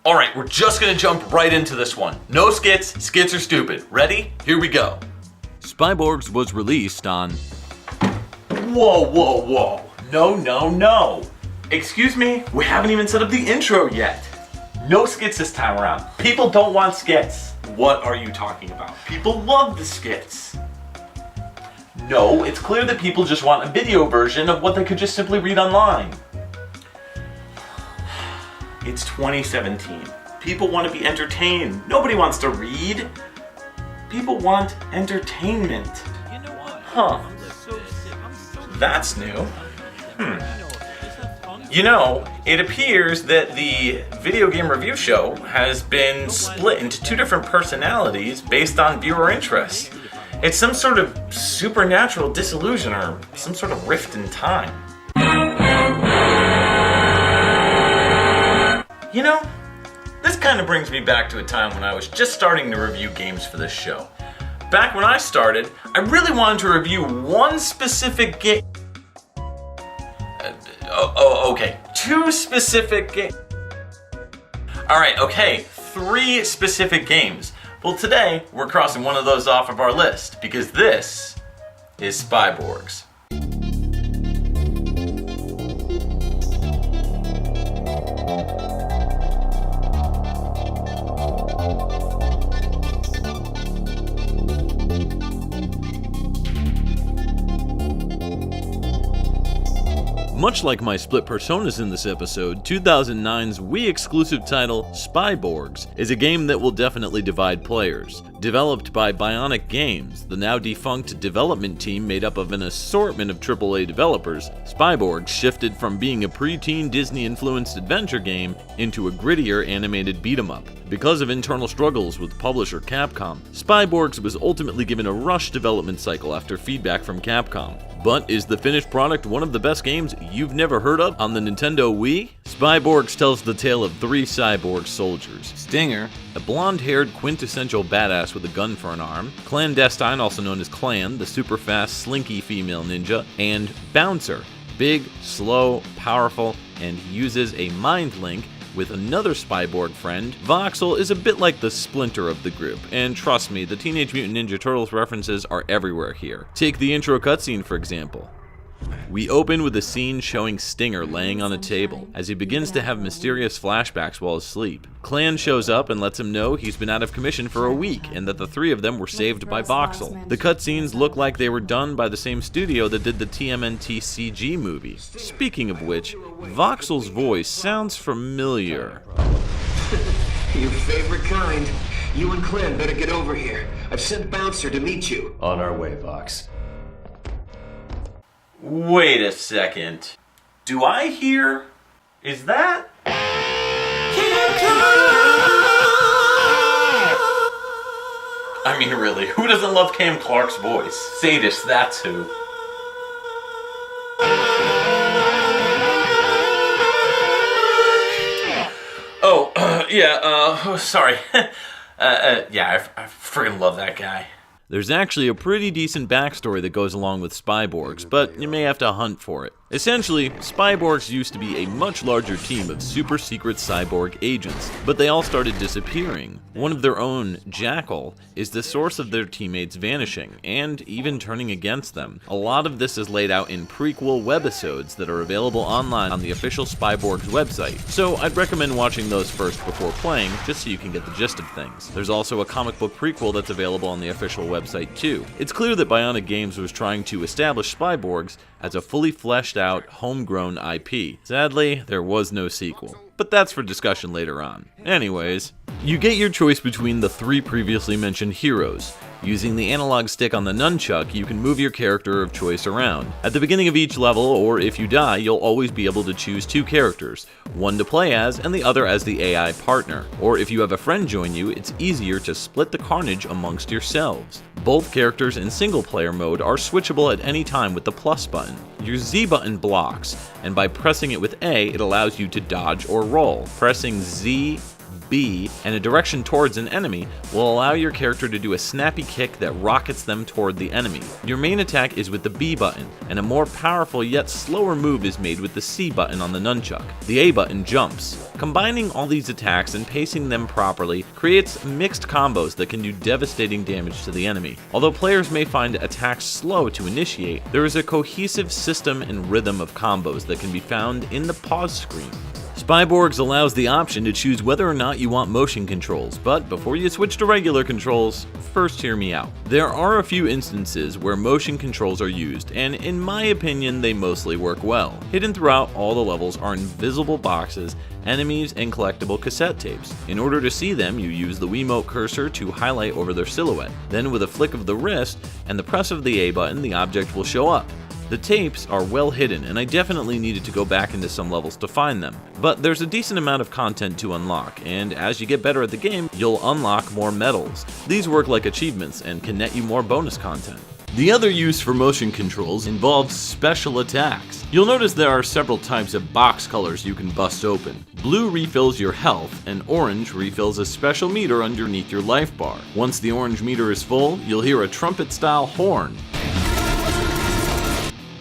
Alright, we're just gonna jump right into this one. No skits, skits are stupid. Ready? Here we go. Spyborgs was released on... Whoa. No. Excuse me, we haven't even set up the intro yet. No skits this time around. People don't want skits. What are you talking about? People love the skits. No, it's clear that people just want a video version of what they could just simply read online. It's 2017. People want to be entertained. Nobody wants to read. People want entertainment. Huh. That's new. You know, it appears that the video game review show has been split into two different personalities based on viewer interest. It's some sort of supernatural disillusion or some sort of rift in time. You know, this kind of brings me back to a time when I was just starting to review games for this show. Back when I started, I really wanted to review one specific game. Okay, two specific games. Alright, okay, 3 specific games. Well, today, we're crossing one of those off of our list, because this is Spyborgs. Much like my split personas in this episode, 2009's Wii exclusive title, Spyborgs, is a game that will definitely divide players. Developed by Bionic Games, the now defunct development team made up of an assortment of AAA developers, Spyborgs shifted from being a preteen Disney-influenced adventure game into a grittier animated beat-em-up. Because of internal struggles with publisher Capcom, Spyborgs was ultimately given a rushed development cycle after feedback from Capcom. But is the finished product one of the best games you've never heard of on the Nintendo Wii? Spyborgs tells the tale of 3 cyborg soldiers. Stinger, a blonde-haired quintessential badass with a gun for an arm, Clandestine, also known as Clan, the super-fast, slinky female ninja, and Bouncer, big, slow, powerful, and uses a mind link with another Spyborg friend. Voxel is a bit like the Splinter of the group, and trust me, the Teenage Mutant Ninja Turtles references are everywhere here. Take the intro cutscene for example. We open with a scene showing Stinger laying on a table as he begins to have mysterious flashbacks while asleep. Clan shows up and lets him know he's been out of commission for a week and that the 3 of them were saved by Voxel. The cutscenes look like they were done by the same studio that did the TMNT-CG movie. Speaking of which, Voxel's voice sounds familiar. Your favorite kind. You and Clan better get over here. I've sent Bouncer to meet you. On our way, Vox. Wait a second. Do I hear? Is that? I mean, really, who doesn't love Cam Clark's voice? Sadist, that's who. Sorry. Yeah, I friggin' love that guy. There's actually a pretty decent backstory that goes along with Spyborgs, but you may have to hunt for it. Essentially, Spyborgs used to be a much larger team of super secret cyborg agents, but they all started disappearing. One of their own, Jackal, is the source of their teammates vanishing, and even turning against them. A lot of this is laid out in prequel Webisodes that are available online on the official Spyborgs website, so I'd recommend watching those first before playing, just so you can get the gist of things. There's also a comic book prequel that's available on the official website too. It's clear that Bionic Games was trying to establish Spyborgs as a fully fleshed out, homegrown IP. Sadly, there was no sequel. But that's for discussion later on. Anyways, you get your choice between the 3 previously mentioned heroes. Using the analog stick on the nunchuck, you can move your character of choice around. At the beginning of each level, or if you die, you'll always be able to choose 2 characters, one to play as and the other as the AI partner. Or if you have a friend join you, it's easier to split the carnage amongst yourselves. Both characters in single player mode are switchable at any time with the plus button. Your Z button blocks, and by pressing it with A, it allows you to dodge or roll. Pressing Z, B, and a direction towards an enemy will allow your character to do a snappy kick that rockets them toward the enemy. Your main attack is with the B button, and a more powerful yet slower move is made with the C button on the nunchuck. The A button jumps. Combining all these attacks and pacing them properly creates mixed combos that can do devastating damage to the enemy. Although players may find attacks slow to initiate, there is a cohesive system and rhythm of combos that can be found in the pause screen. Spyborgs allows the option to choose whether or not you want motion controls, but before you switch to regular controls, first hear me out. There are a few instances where motion controls are used, and in my opinion they mostly work well. Hidden throughout all the levels are invisible boxes, enemies, and collectible cassette tapes. In order to see them, you use the Wiimote cursor to highlight over their silhouette. Then with a flick of the wrist and the press of the A button, the object will show up. The tapes are well hidden, and I definitely needed to go back into some levels to find them. But there's a decent amount of content to unlock, and as you get better at the game, you'll unlock more medals. These work like achievements and can net you more bonus content. The other use for motion controls involves special attacks. You'll notice there are several types of box colors you can bust open. Blue refills your health, and orange refills a special meter underneath your life bar. Once the orange meter is full, you'll hear a trumpet-style horn,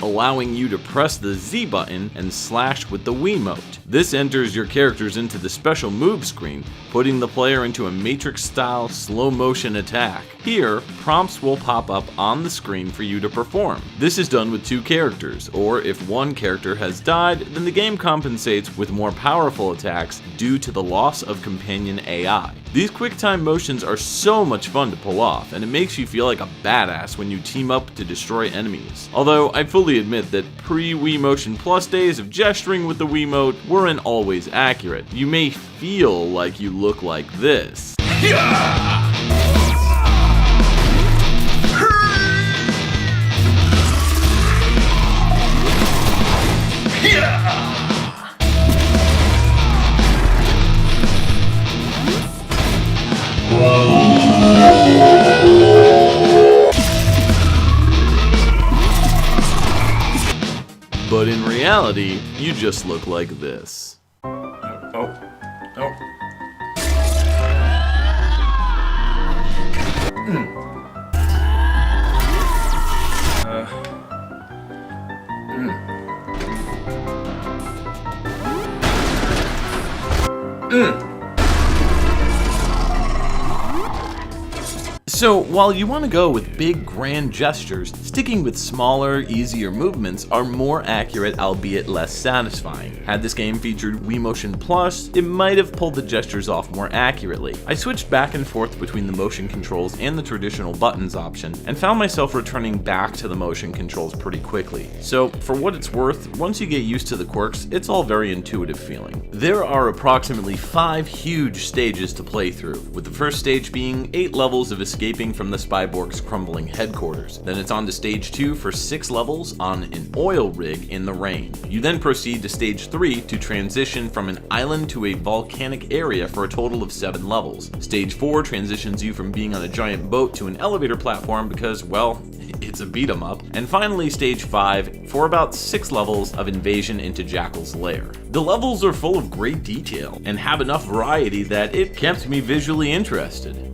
allowing you to press the Z button and slash with the Wiimote. This enters your characters into the special move screen, putting the player into a Matrix-style slow-motion attack. Here, prompts will pop up on the screen for you to perform. This is done with 2 characters, or if one character has died, then the game compensates with more powerful attacks due to the loss of companion AI. These quick-time motions are so much fun to pull off, and it makes you feel like a badass when you team up to destroy enemies. Although I fully admit that pre-Wii Motion Plus days of gesturing with the Wiimote weren't always accurate. You may feel like you look like this. But in reality, you just look like this. So, while you want to go with big, grand gestures, sticking with smaller, easier movements are more accurate, albeit less satisfying. Had this game featured Wii Motion Plus, it might have pulled the gestures off more accurately. I switched back and forth between the motion controls and the traditional buttons option, and found myself returning back to the motion controls pretty quickly. So, for what it's worth, once you get used to the quirks, it's all very intuitive feeling. There are approximately 5 huge stages to play through, with the first stage being 8 levels of escaping from the Spyborgs' crumbling headquarters. Then it's on to stage 2 for 6 levels on an oil rig in the rain. You then proceed to stage 3 to transition from an island to a volcanic area for a total of 7 levels. Stage 4 transitions you from being on a giant boat to an elevator platform because, well, it's a beat 'em up. And finally stage 5 for about 6 levels of invasion into Jackal's lair. The levels are full of great detail and have enough variety that it kept me visually interested.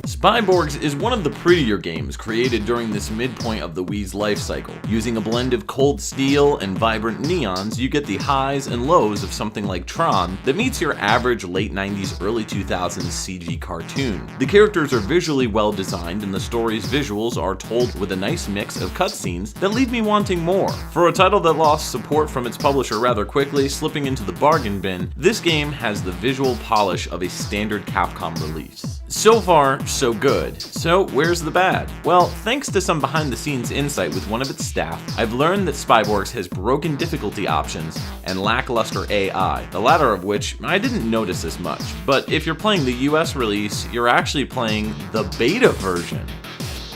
Spyborgs is one of the prettier games created during this midpoint of the Wii's life cycle. Using a blend of cold steel and vibrant neons, you get the highs and lows of something like Tron that meets your average late 90s, early 2000s CG cartoon. The characters are visually well designed, and the story's visuals are told with a nice mix of cutscenes that leave me wanting more. For a title that lost support from its publisher rather quickly, slipping into the bargain bin, this game has the visual polish of a standard Capcom release. So far, so good. So where's the bad? Well, thanks to some behind the scenes insight with one of its staff, I've learned that Spyborgs has broken difficulty options and lackluster AI, the latter of which I didn't notice as much. But if you're playing the US release, you're actually playing the beta version.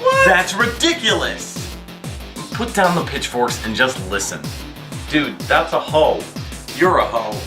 What? That's ridiculous! Put down the pitchforks and just listen. Dude, that's a hoe. You're a hoe.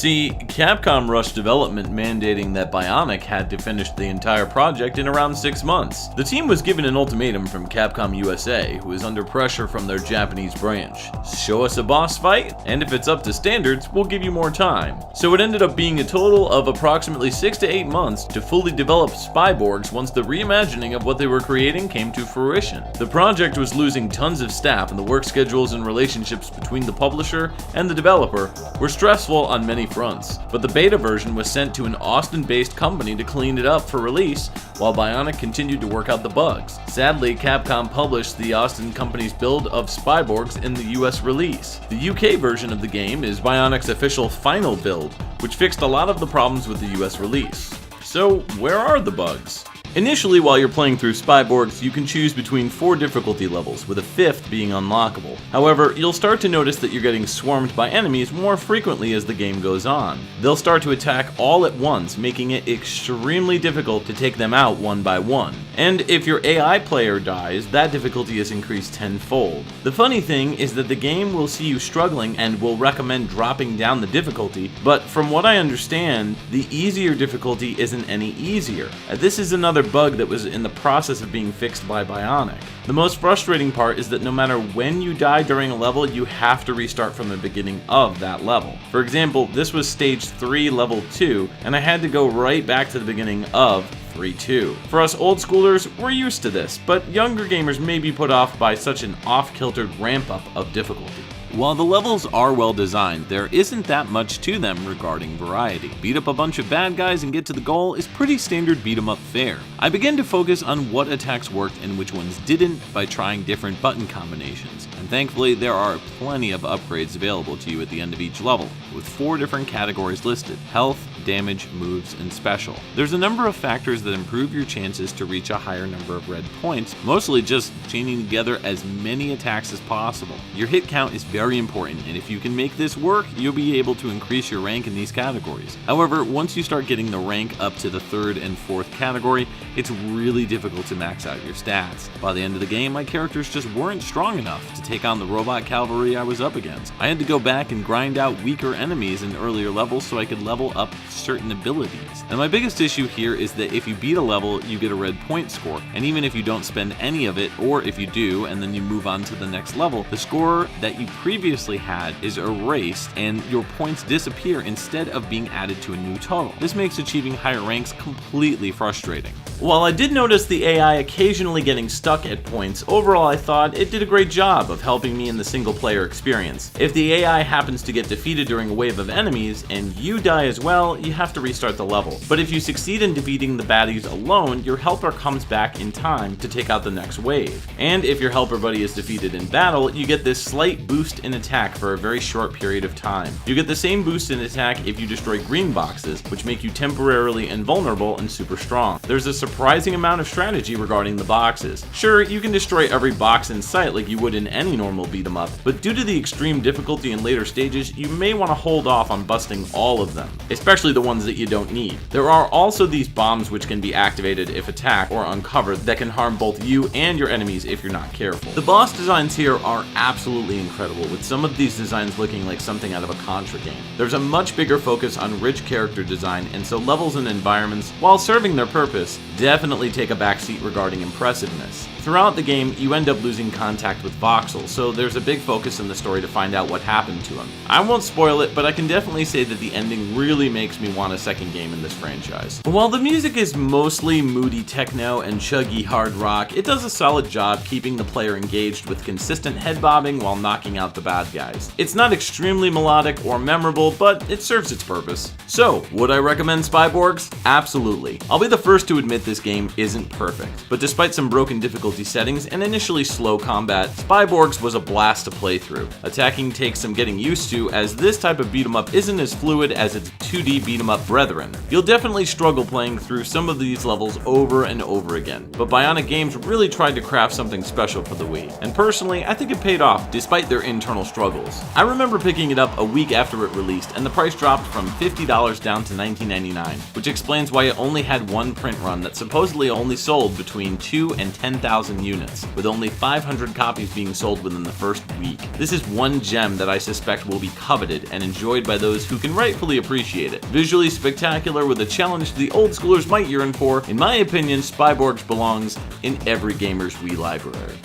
See, Capcom rushed development, mandating that Bionic had to finish the entire project in around 6 months. The team was given an ultimatum from Capcom USA, who is under pressure from their Japanese branch. Show us a boss fight, and if it's up to standards, we'll give you more time. So it ended up being a total of approximately 6 to 8 months to fully develop Spyborgs once the reimagining of what they were creating came to fruition. The project was losing tons of staff, and the work schedules and relationships between the publisher and the developer were stressful on many fronts, but the beta version was sent to an Austin-based company to clean it up for release, while Bionic continued to work out the bugs. Sadly, Capcom published the Austin company's build of Spyborgs in the US release. The UK version of the game is Bionic's official final build, which fixed a lot of the problems with the US release. So, where are the bugs? Initially, while you're playing through Spyborgs, you can choose between 4 difficulty levels, with a 5th being unlockable. However, you'll start to notice that you're getting swarmed by enemies more frequently as the game goes on. They'll start to attack all at once, making it extremely difficult to take them out one by one. And if your AI player dies, that difficulty is increased tenfold. The funny thing is that the game will see you struggling and will recommend dropping down the difficulty, but from what I understand, the easier difficulty isn't any easier. This is another bug that was in the process of being fixed by Bionic. The most frustrating part is that no matter when you die during a level, you have to restart from the beginning of that level. For example, this was stage 3 level 2, and I had to go right back to the beginning of 3-2. For us old schoolers, we're used to this, but younger gamers may be put off by such an off-kiltered ramp-up of difficulty. While the levels are well designed, there isn't that much to them regarding variety. Beat up a bunch of bad guys and get to the goal is pretty standard beat 'em up fare. I began to focus on what attacks worked and which ones didn't by trying different button combinations, and thankfully there are plenty of upgrades available to you at the end of each level, with 4 different categories listed: health, damage, moves, and special. There's a number of factors that improve your chances to reach a higher number of red points, mostly just chaining together as many attacks as possible. Your hit count is very important, and if you can make this work, you'll be able to increase your rank in these categories. However, once you start getting the rank up to the 3rd and 4th category, it's really difficult to max out your stats. By the end of the game, my characters just weren't strong enough to take on the robot cavalry I was up against. I had to go back and grind out weaker enemies in earlier levels so I could level up certain abilities. And my biggest issue here is that if you beat a level, you get a red point score, and even if you don't spend any of it, or if you do and then you move on to the next level, the score that you previously had is erased and your points disappear instead of being added to a new total. This makes achieving higher ranks completely frustrating. While I did notice the AI occasionally getting stuck at points, overall I thought it did a great job of helping me in the single player experience. If the AI happens to get defeated during a wave of enemies and you die as well, you have to restart the level. But if you succeed in defeating the baddies alone, your helper comes back in time to take out the next wave. And if your helper buddy is defeated in battle, you get this slight boost in attack for a very short period of time. You get the same boost in attack if you destroy green boxes, which make you temporarily invulnerable and super strong. There's a surprising amount of strategy regarding the boxes. Sure, you can destroy every box in sight like you would in any normal beat 'em up, but due to the extreme difficulty in later stages, you may want to hold off on busting all of them, especially the ones that you don't need. There are also these bombs which can be activated if attacked or uncovered that can harm both you and your enemies if you're not careful. The boss designs here are absolutely incredible, with some of these designs looking like something out of a Contra game. There's a much bigger focus on rich character design, and so levels and environments, while serving their purpose, definitely take a backseat regarding impressiveness. Throughout the game, you end up losing contact with Voxel, so there's a big focus in the story to find out what happened to him. I won't spoil it, but I can definitely say that the ending really makes me want a second game in this franchise. While the music is mostly moody techno and chuggy hard rock, it does a solid job keeping the player engaged with consistent head bobbing while knocking out the bad guys. It's not extremely melodic or memorable, but it serves its purpose. So, would I recommend Spyborgs? Absolutely. I'll be the first to admit this game isn't perfect, but despite some broken difficulty settings and initially slow combat, Spyborgs was a blast to play through. Attacking takes some getting used to, as this type of beat 'em up isn't as fluid as its 2D beat 'em up brethren. You'll definitely struggle playing through some of these levels over and over again, but Bionic Games really tried to craft something special for the Wii, and personally, I think it paid off despite their internal struggles. I remember picking it up a week after it released, and the price dropped from $50 down to $19.99, which explains why it only had one print run that supposedly only sold between 2,000 and 10,000 1,000 units, with only 500 copies being sold within the first week. This is one gem that I suspect will be coveted and enjoyed by those who can rightfully appreciate it. Visually spectacular with a challenge the old schoolers might yearn for, in my opinion, Spyborgs belongs in every gamer's Wii library.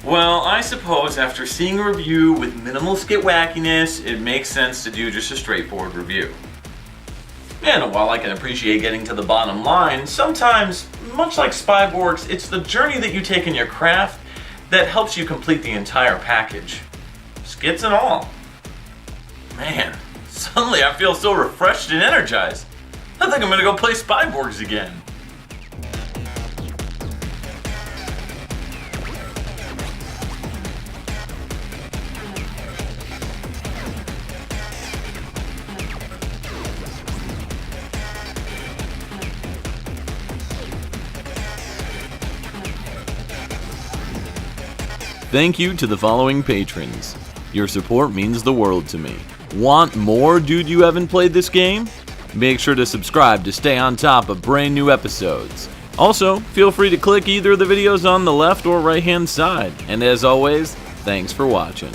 Well, I suppose after seeing a review with minimal skit wackiness, it makes sense to do just a straightforward review. And while I can appreciate getting to the bottom line, sometimes, much like Spyborgs, it's the journey that you take in your craft that helps you complete the entire package. Skits and all. Man, suddenly I feel so refreshed and energized. I think I'm gonna go play Spyborgs again. Thank you to the following patrons. Your support means the world to me. Want more Dude You Haven't Played This Game? Make sure to subscribe to stay on top of brand new episodes. Also, feel free to click either of the videos on the left or right hand side. And as always, thanks for watching.